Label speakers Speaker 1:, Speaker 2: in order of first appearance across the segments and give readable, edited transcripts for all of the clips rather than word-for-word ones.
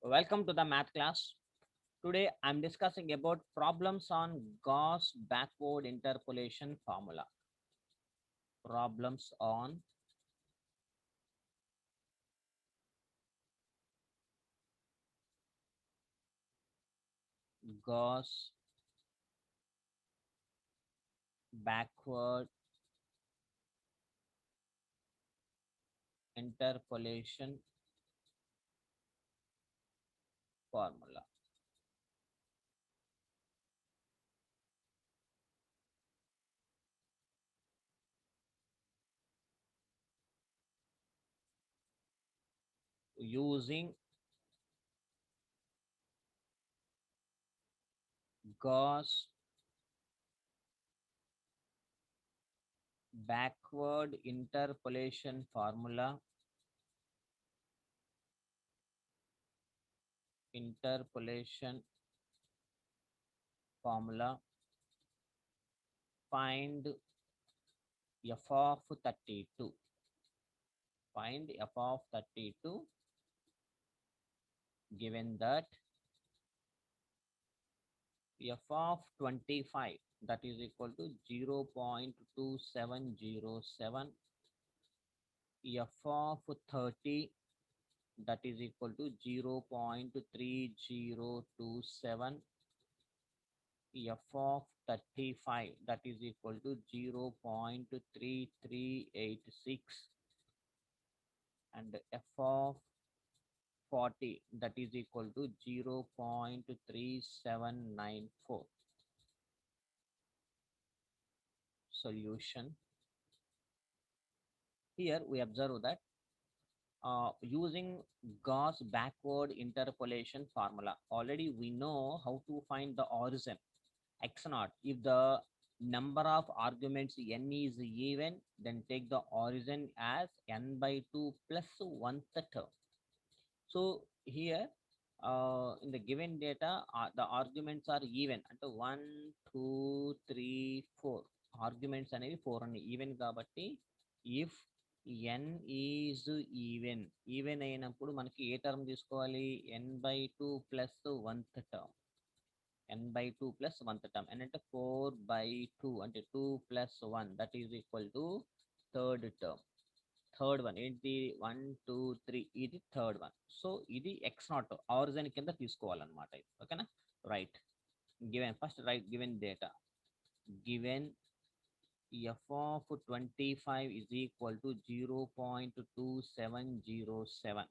Speaker 1: Welcome to the math class. Today I'm discussing about problems on Gauss backward interpolation formula. Problems on Gauss backward interpolation formula. Using Gauss backward interpolation formula, find f of 32. Find f of 32 given that f of 25 that is equal to 0.2707, f of 30 that is equal to 0.3027, f of 35 that is equal to 0.3386, and f of 40 that is equal to 0.3794. Solution. Here we observe that using Gauss backward interpolation formula, already we know how to find the origin x naught. If the number of arguments n is even, then take the origin as n by 2 plus 1th term. So here in the given data, the arguments are even. అంటే 1, 2, 3, 4 arguments అనేవి 4 ఉన్నాయి even కాబట్టి if n is even అయినప్పుడు మనకి ఏ term తీసుకోవాలి, n by 2 plus 1th term. n by 2 plus 1th term n అంటే 4 by 2 అంటే 2 plus 1 that is equal to third term. Third one ఏంటి, 1, 2, 3 ఇది థర్డ్ వన్. సో ఇది ఎక్స్ నాట్ ఆరిజిన్ కింద తీసుకోవాలన్నమాట ఇది. ఓకేనా, right. Given first right given data. Given f of 25 is equal to 0.2707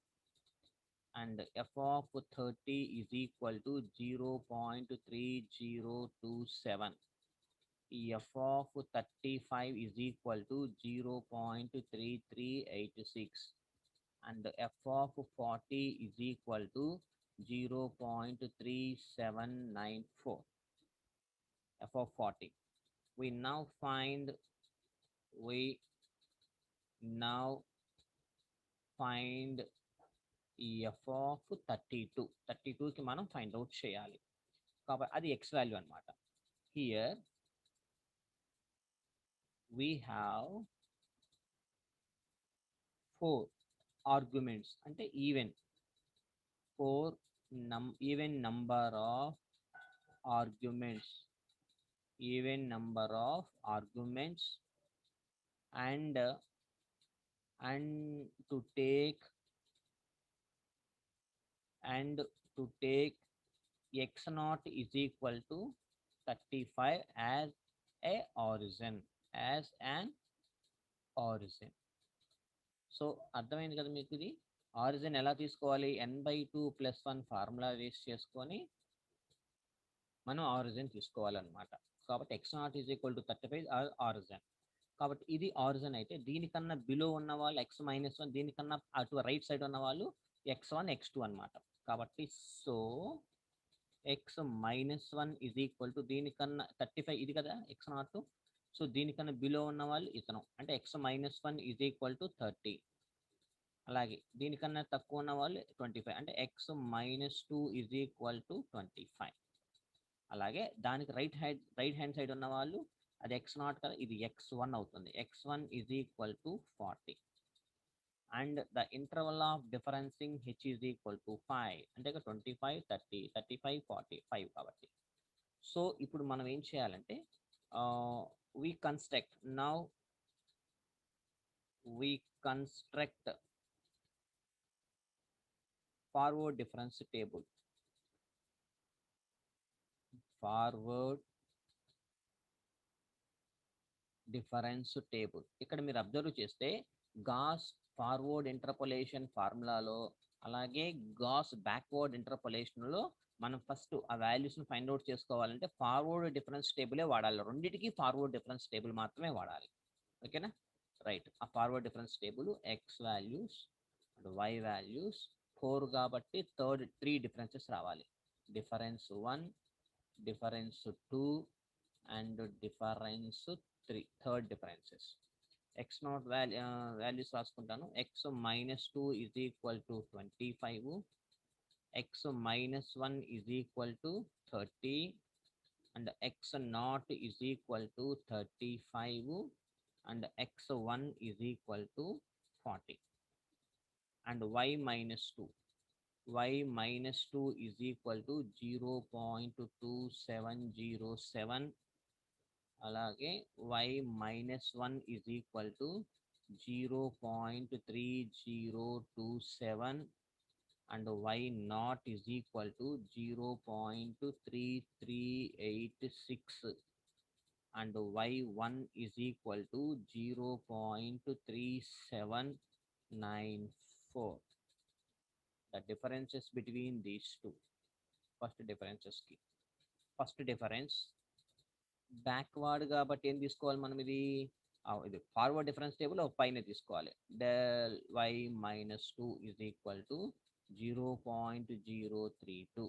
Speaker 1: and f of 30 is equal to 0.3027. f of 35 is equal to 0.3386 and f of 40 is equal to 0.3794. f of 40. We now find f of 32. 32కి మనం find out చేయాలి కాబట్టి అది x value అన్నమాట. Here we have 4 arguments అంటే even 4 even number of arguments and to take x naught is equal to 35 as an origin. So అర్థమైంది కదా మీకు. ఇది ఆరిజిన్ ఎలా తీసుకోవాలి, n by 2 plus 1 formula waste చేసుకొని మనం ఆరిజిన్ తీసుకోవాలన్నమాట. కాబట్టి x not is equal to 35 origin. కాబట్టి ఇది ఆరిజిన్ అయితే దీనికన్నా బిలో ఉన్న వాళ్ళు x-1, దీనికన్నా అటు రైట్ సైడ్ ఉన్న వాళ్ళు x1 x2 అన్నమాట. కాబట్టి so x-1 is equal to దీనికన్నా 35 ఇది కదా x నాట్. సో దీనికన్నా బిలో ఉన్న వాళ్ళు ఇతను అంటే x-1 ఈజ్ ఈక్వల్ టు 30. అలాగే దీనికన్నా తక్కువ ఉన్న వాళ్ళు 25 అంటే x-2 ఈజ్ ఈక్వల్ టు 25. అలాగే దానికి రైట్ హ్యాండ్ సైడ్ ఉన్న వాళ్ళు అది x నాట్ కదా, ఇది x1 అవుతుంది. x1 is equal to 40. and the interval of differencing h is equal to 5 అంటే 25 30 35 45 కాబట్టి సో ఇప్పుడు మనం ఏం చేయాలంటే we construct now we construct forward difference table forward difference table ఇక్కడ మీరు అబ్జర్వ్ చేస్తే గాస్ ఫార్వర్డ్ ఇంటర్పోలేషన్ ఫార్ములాలో అలాగే గాస్ బ్యాక్వర్డ్ ఇంటర్పోలేషన్లో మనం ఫస్ట్ ఆ వాల్యూస్ని ఫైండ్ అవుట్ చేసుకోవాలంటే ఫార్వర్డ్ డిఫరెన్స్ టేబులే వాడాలి రెండింటికి ఫార్వర్డ్ డిఫరెన్స్ టేబుల్ మాత్రమే వాడాలి ఓకేనా right a forward difference table x values and y values 4 కాబట్టి థర్డ్ 3 డిఫరెన్సెస్ రావాలి difference 1 difference 2 and difference 3 third differences x not values రాసుకుంటాను x -2 is equal to 25 x -1 is equal to 30 and x naught is equal to 35 and x1 is equal to 40 and y minus 2 is equal to 0.2707 అలాగే y minus 1 is equal to 0.3027 and y naught is equal to 0.3386 and y1 is equal to 0.3794. The differences between these two. First differences ki. First difference backward కాబట్టి ఏం తీసుకోవాలి మనం ఇది ఇది forward difference table పైన తీసుకోవాలి del y minus 2 is equal to 0.032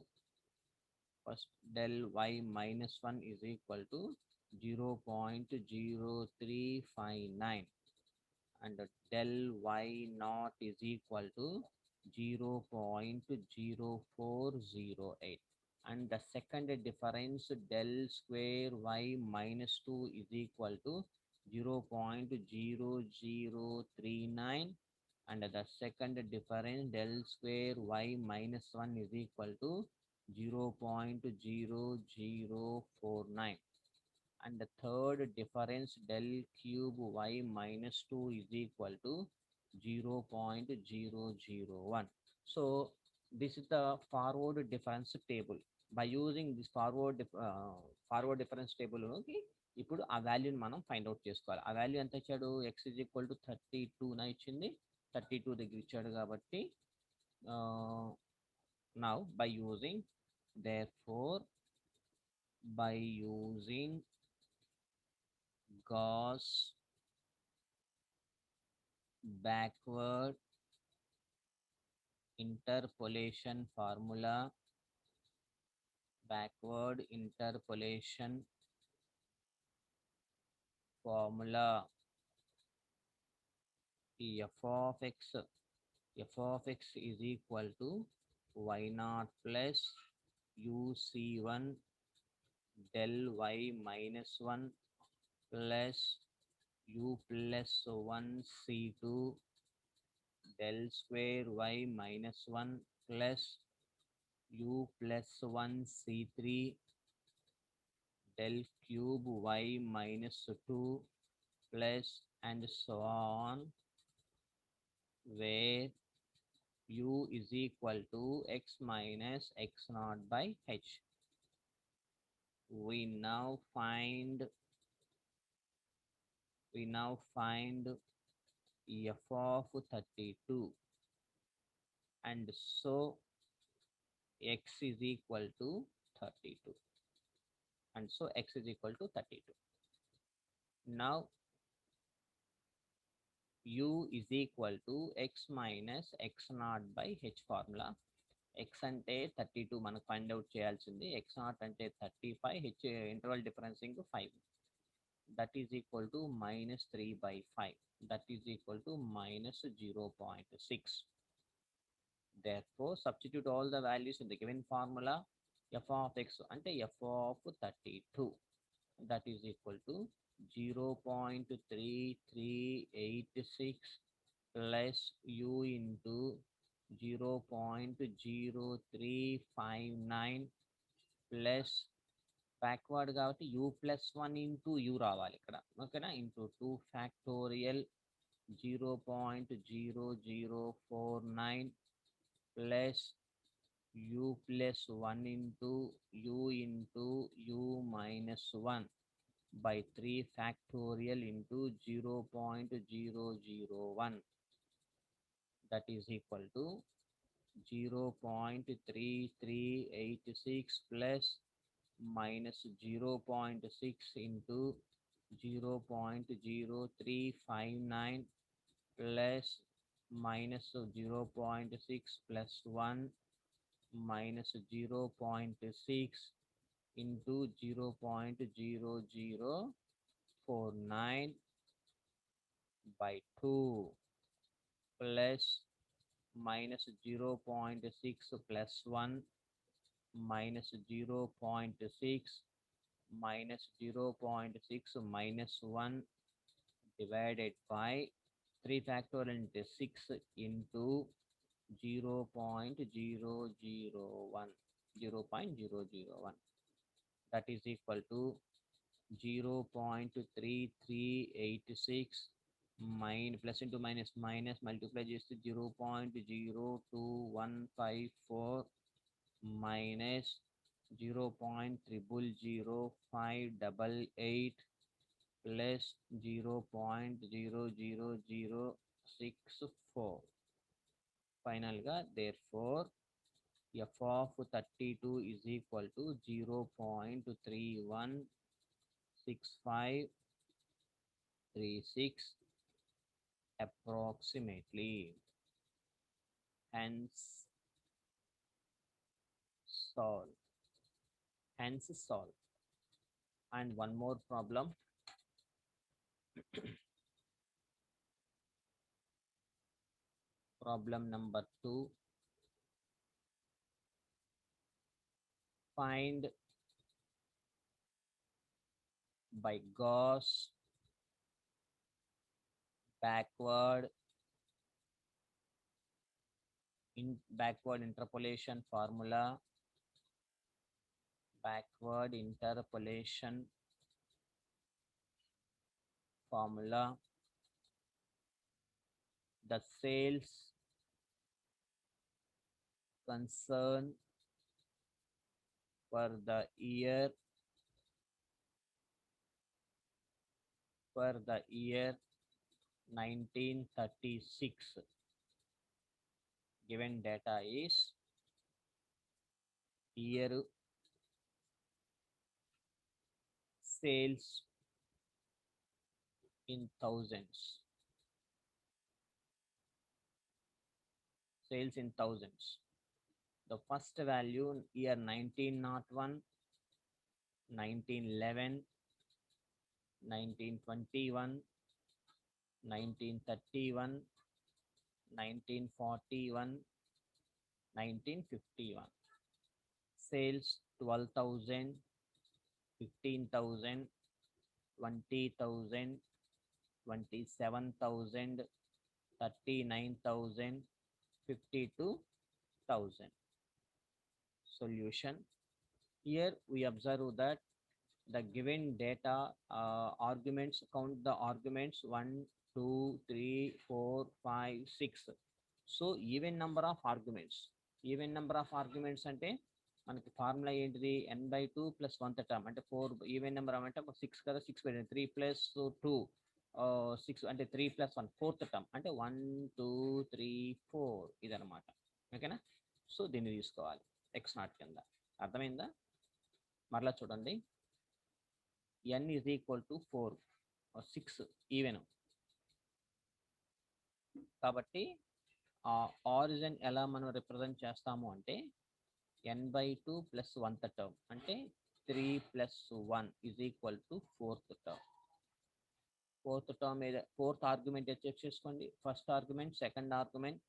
Speaker 1: first del y minus 1 is equal to 0.0359 and del y naught is equal to 0.0408 and the second difference del square y minus 2 is equal to 0.0039 and the second difference del square y minus 1 is equal to 0.0049 and the third difference del cube y minus 2 is equal to 0.001. So this is the forward difference table. By using this forward difference table ఇప్పుడు ఆ వాల్యూని మనం find out చేసుకోవాలి ఆ value ఎంత ఇచ్చాడు X is equal to 32 నా ఇచ్చింది 32 దగ్గర ఇచ్చాడు కాబట్టి now by using therefore by using Gauss backward interpolation formula f of x is equal to y naught plus uc1 del y minus 1 plus u plus 1 c2 del square y minus 1 plus u plus 1 c3 del cube y minus 2 plus and so on where u is equal to x minus x naught by h. We now find f of 32 and so x is equal to 32 and so x is equal to 32. Now u is equal to x minus x naught by h formula. x అంటే 32 మనకు find out చేయాల్సింది x naught అంటే 35 h interval differencing 5 that is equal to minus 3 by 5 that is equal to minus 0.6. Therefore substitute all the values in the given formula f of x ante f of 32 that is equal to 0.3386 plus u into 0.0359 plus backward కాబట్టి u plus 1 into u రావాలి ఇక్కడ ఓకేనా into 2 factorial 0.0049 plus u plus 1 into u minus 1 by 3 factorial into 0.001 that is equal to 0.3386 plus minus 0.6 into 0.0359 plus minus 0.6 plus 1 minus 0.6 into 0.0049 by 2 plus minus 0.6 plus 1 minus 0.6 minus 0.6 minus 1 divided by 3 factorial into 6 into 0.001 that is equal to 0.3386 plus into minus minus multiply చేస్తే 0.02154 minus 0.000588 plus 0.00064 final గా therefore f of 32 is equal to 0.316536 approximately. Hence solve. And one more problem. Problem number 2. Find by Gauss backward interpolation formula. Backward interpolation formula. The sales concern for the year 1936. Given data is year sales in thousands. Sales in thousands. The first value year 1901, 1911, 1921, 1931, 1941, 1951. Sales 12,000, 15,000, 20,000, 27,000, 39,000, 52,000. Solution. Here we observe that the given data arguments, count the arguments 1, 2, 3, 4, 5, 6. So even number of arguments. Even number of arguments అంటే మనకి formula ఏంటిది n/2 plus 1th term అంటే 4 even number అంటే 6 కదా 6 పెట్టండి 3 plus 2 6 అంటే 3 plus 1 4th term అంటే 1 2 3 4 ఇదన్నమాట ఓకేనా సో దీన్ని తీసుకోవాలి x0 కింద అర్థమైందా మరలా చూడండి n is equal to 4 or 6 even కాబట్టి ఆరిజిన్ ఎలా మనం రిప్రజెంట్ చేస్తాము అంటే n/2 plus 1th term అంటే 3 plus 1 is equal to 4th term. 4th term fourth argument check చేసుకోండి first argument second argument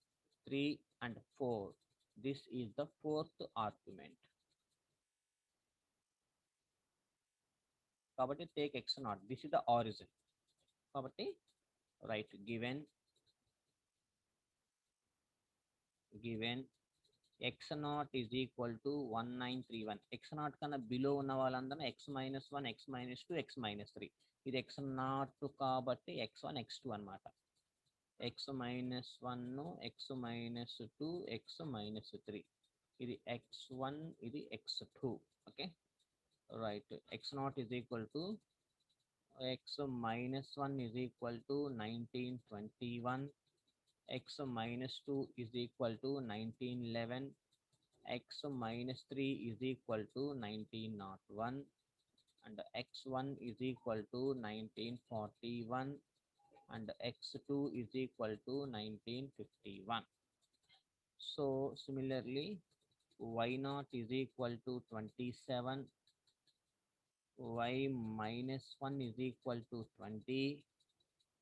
Speaker 1: 3 and 4. This is the fourth argument. కాబట్టి take x0. This is the origin. కాబట్టి write given given x naught is equal to 1931. x naught కన్నా below ఉన్న వాళ్ళందరూ x minus 1, x minus 2, x minus 3. ఇది x naught కాబట్టి x1, x2 అన్నమాట. x minus 1, x minus 2, x minus 3. ఇది x1, ఇది x2. Okay, right. x naught is equal to x minus 1 is equal to 1921. x minus 2 is equal to 1911. x minus 3 is equal to 1901. And x1 is equal to 1941. And x2 is equal to 1951. So similarly, y naught is equal to 27. Y minus 1 is equal to 20.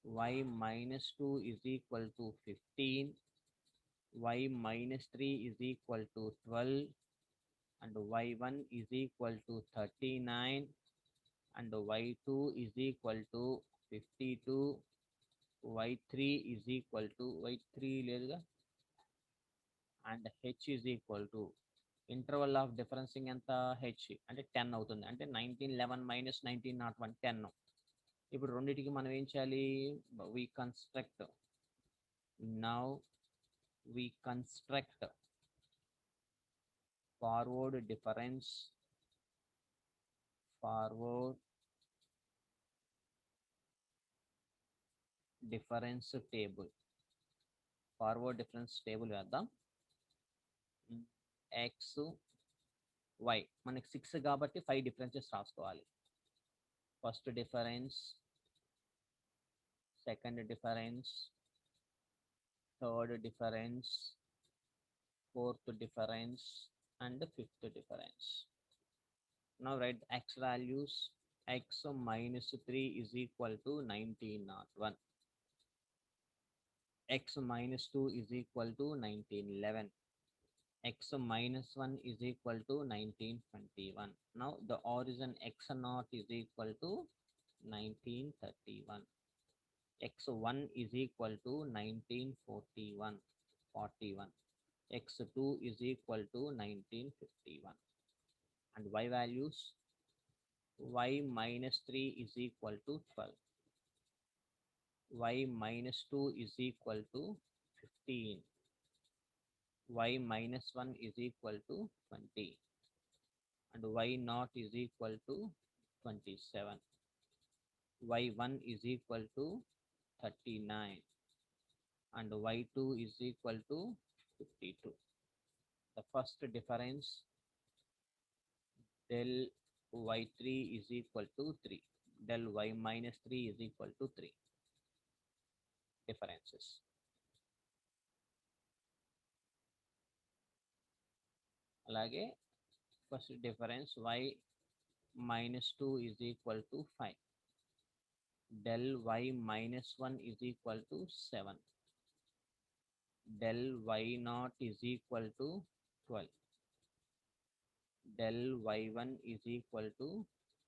Speaker 1: Y minus 2 is equal to 15. Y minus 3 is equal to 12. And y1 is equal to 39. And y2 is equal to 52. y3 is equal to y3 లేదుగా, and h is equal to interval of differencing ఎంత, h అంటే 10 అవుతుంది. అంటే 1911 minus 1901 10. ఇప్పుడు రెండింటికి మనం ఏం చేయాలి, we construct now we construct forward difference table. Forward difference table వేద్దాం. x y మనకి 6 కాబట్టి 5 డిఫరెన్సెస్ రాసుకోవాలి. First difference, second difference, third difference, fourth difference and fifth difference. Now write x values. X minus 3 is equal to 1901. X minus 2 is equal to 1911. X minus 1 is equal to 1921. Now the origin x naught is equal to 1931. x1 is equal to 1941. x2 is equal to 1951. And y values, y minus 3 is equal to 12. Y minus 2 is equal to 15. Y minus 1 is equal to 20. And y naught is equal to 27. y1 is equal to 39. And y2 is equal to 52. The first difference, del y3 is equal to 3. Del y minus 3 is equal to 3. Differences. అలాగే first difference y minus 2 is equal to 5. Del y minus 1 is equal to 7. Del y naught is equal to 12. Del y1 is equal to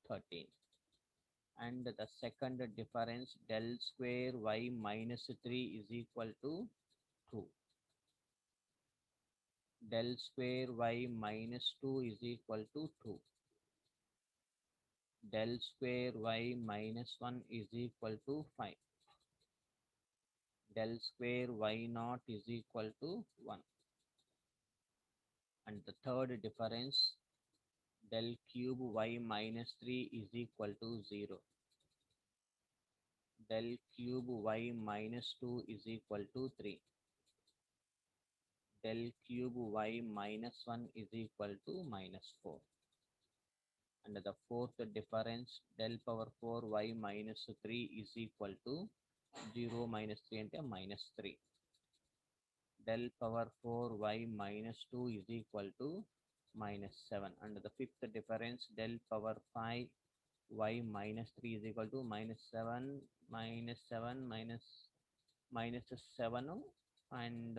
Speaker 1: 13. And the second difference, del square y minus 3 is equal to 2. Del square y minus 2 is equal to 2. Del square y minus 1 is equal to 5. Del square y naught is equal to 1. And the third difference, del cube y minus 3 is equal to 0. Del cube y minus 2 is equal to 3. Del cube y minus 1 is equal to minus 4. And the fourth difference, del power 4 y minus 3 is equal to 0 minus 3 అంటే minus 3. Del power 4 y minus 2 is equal to minus 7. And the fifth difference, del power 5 y minus 3 is equal to minus 7 minus 7 minus 7 and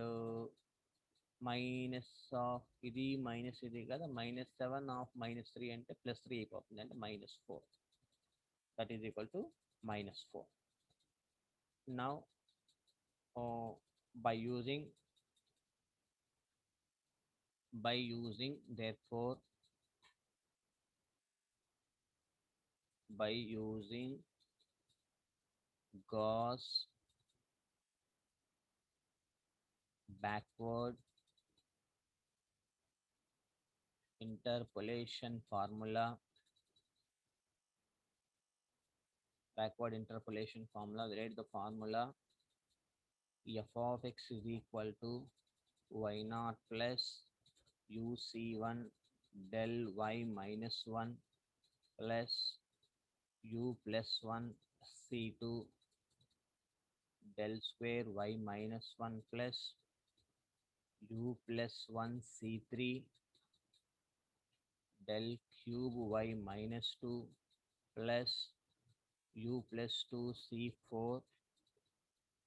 Speaker 1: minus of ఇది minus ఇది కదా, minus 7 of minus 3 అంటే plus 3 అయిపోతుంది, అంటే minus 4. That is equal to minus 4. Now by using by using therefore by using Gauss backward interpolation formula, we write the formula f of x is equal to y naught plus uc1 del y minus 1 plus u plus 1 c2 del square y minus 1 plus u plus 1 c3 del cube y minus 2 plus u plus 2 c4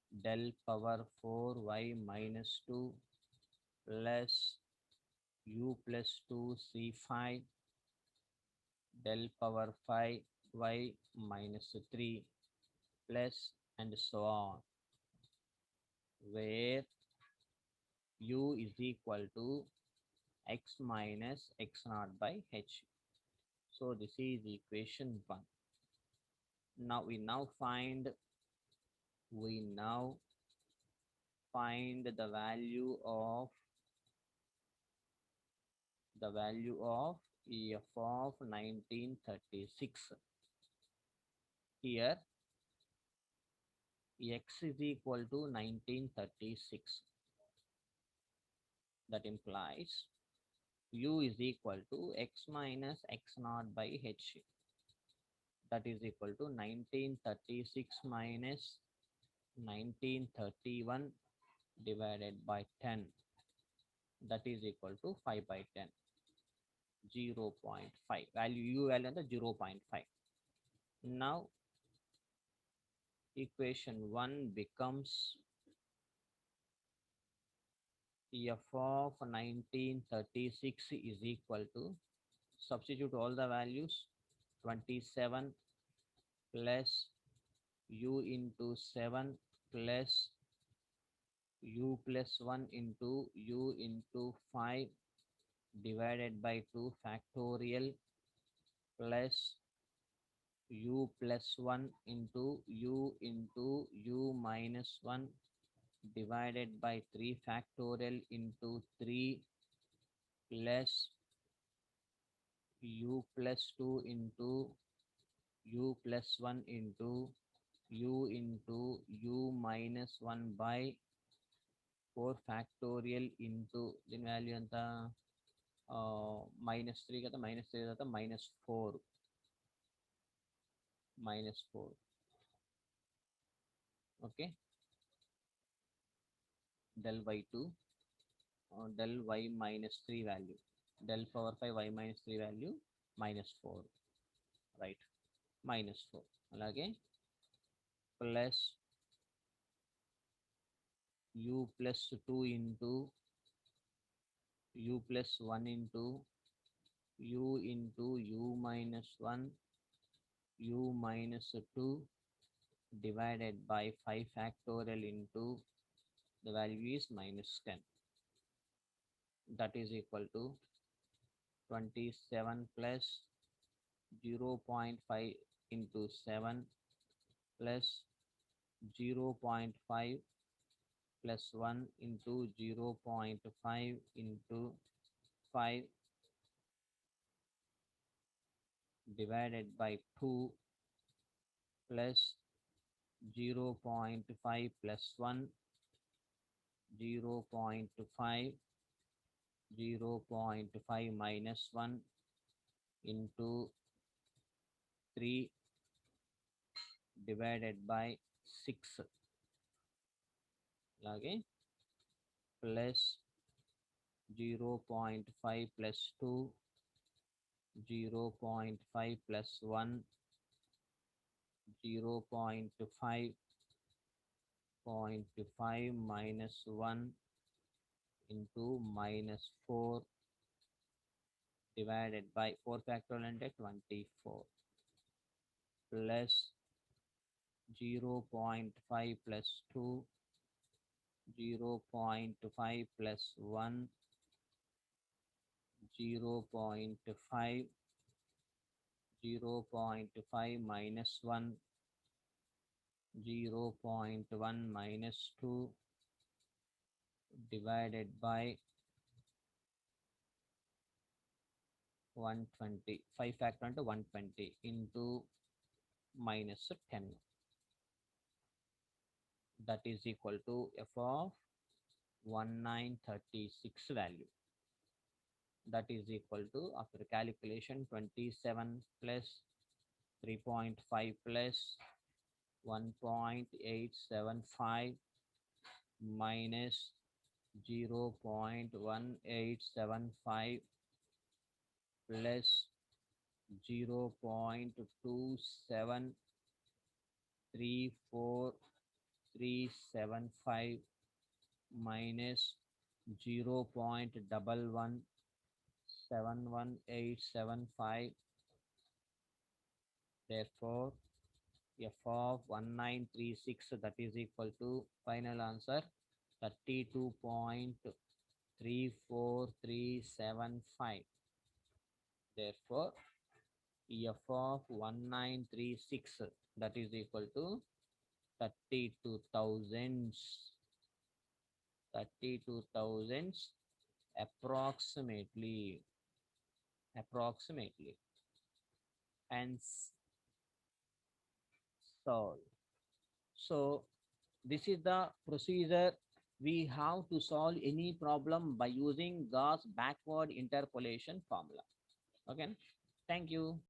Speaker 1: del power 4 y minus 2 plus u plus 2 c5 del power 5 y minus 3 plus and so on, where u is equal to x minus x naught by h. So this is equation 1. Now we now find the value of f of 1936. Here x is equal to 1936. That implies u is equal to x minus x naught by h. That is equal to 1936 minus 1931 divided by 10. That is equal to 5 by 10. 0.5. Value u value and the 0.5. Now equation 1 becomes f of 1936 is equal to, substitute all the values, 27 plus u into 7 plus u plus 1 into u into 5 divided by 2 factorial plus u plus 1 into u minus 1 divided by 3 factorial into 3 plus u plus 2 into u plus 1 into u minus 1 by 4 factorial into din value anta minus 3 kada, minus 3 kada, minus 4 okay, del by 2 del y minus 3 value, del power 5 y minus 3 value minus 4, right, minus 4 alage plus u plus 2 into u plus 1 into u minus 1 u minus 2 divided by 5 factorial into the value is minus 10. That is equal to 27 plus 0.5 into 7 plus 0.5 plus 1 into 0.5 into 5 divided by 2 plus 0.5 plus 1 0.5 0.5 minus 1 into 3 divided by 6 again plus 0.5 plus 2 0.5 plus 1 0.5 minus 1 into minus 4 divided by 4 factorial and 24 plus 0.5 plus 2 0.5 plus 1 0.5, 0.5 minus 1, 0.1 minus 2 divided by 120. 5 factor into 120 into minus 10. That is equal to f of 1936 value. That is equal to, after calculation, 27 plus 3.5 plus 1.875 minus 0.1875 plus 0.2734375 minus 0.117875. Therefore, f of 1936, that is equal to, final answer, 32.34375. Therefore, f of 1936, that is equal to 32,000, 32,000 approximately, and solve. So this is the procedure we have to solve any problem by using Gauss backward interpolation formula. Okay, thank you.